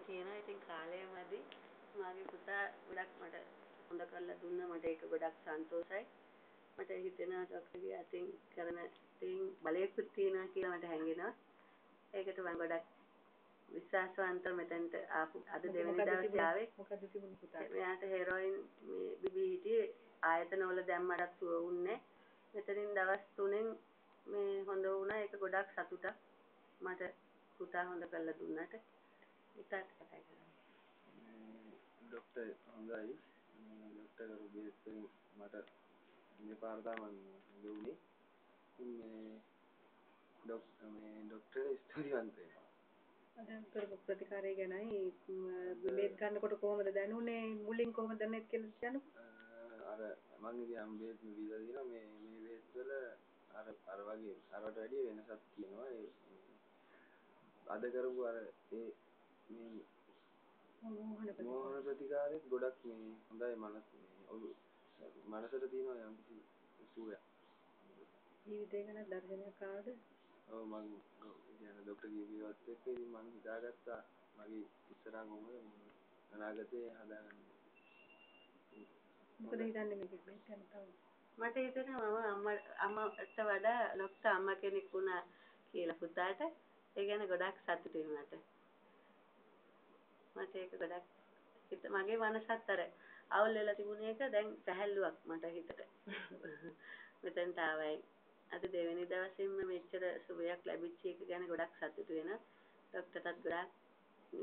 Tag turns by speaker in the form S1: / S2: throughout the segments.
S1: කියනවා ඉතින් කාලය මදි මගේ පුතා ගොඩක් මට හොඳ කරලා දුන්නා මට ඒක ගොඩක් සන්තෝෂයි මට හිතෙනවා ડોක්ටර්ගේ අතින් කරන තින් බලයකුත් තියෙනවා කියලා මට හැඟෙනවා ඒකට මම ගොඩක් විශ්වාසවන්තව මෙතනට ආපු අද දෙවෙනි දවසේ ආවේ
S2: මොකද තිබුණේ පුතාට
S1: මෙයාට හෙරොයින් මේ බිබී හිටියේ ආයතනවල දැම්මඩක් සුව වුණේ මෙතනින් දවස් 3න් මේ හොඳ වුණා ඒක ගොඩක් සතුටක් මට පුතා හොඳ කරලා දුන්නාට ඉතින් කතා කරා
S3: ડોક્ટર හොඳයි ડોક્ટર කරුගේ මට දෙපාර තමයි දුන්නේ මේ ડોક્ટર ස්තුතිවන්ත වෙනවා
S2: දැන් කරපු ප්‍රතිකාරය ගැනයි මේ ගන්නකොට කොහොමද දැනුනේ මුලින් කොහොමද දැනෙත් කියලා කියන්නකෝ
S3: අර මම ඉතින් බේත් දීලා දිනවා මේ බේත් වල අර වගේ අරකට වැඩිය වෙනසක් තියෙනවා ඒ අද කරපු අර ඒ මේ මෝහන ප්‍රතිකාරෙත් ගොඩක් මේ හොඳයි මනසට තියෙනවා යම් කිසි සුවයක්
S2: ජීවිතේ ගැන දර්ශනයක් ආවද
S3: ඔව් මම කියන ડોක්ටර් කීපියවත් එක්ක ඉතින් මම හිතාගත්තා මගේ ඉස්සරහ කොහොමද අනාගතේ හදාගන්න
S2: මොකද හිතන්නේ මේක ගැන තව
S1: මට හිතෙනවා අම්මට වඩා ડોක්ටර් අම්මා කෙනෙක් වුණා කියලා පුතාට ඒ ගැන ගොඩක් සතුටුයි මට ඒක ගොඩක් මගේ මනසත් අර අවුල් වෙලා තිබුණ එක දැන් සැහැල්ලුවක් මට හිතට මෙතෙන්ට ආවයි අද දෙවෙනි දවසේම මෙච්චර සුවයක් ලැබිච්ච එක ගැන ගොඩක් සතුටු වෙනවා ડોක්ටර්ටත් ගොඩක්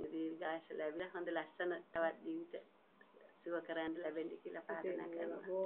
S1: දීර්ඝායුෂ ලැබිලා හොඳ ලස්සන තවත් ජීවිත සුව කරන්න ලැබෙන්න කියලා ප්‍රාර්ථනා කරනවා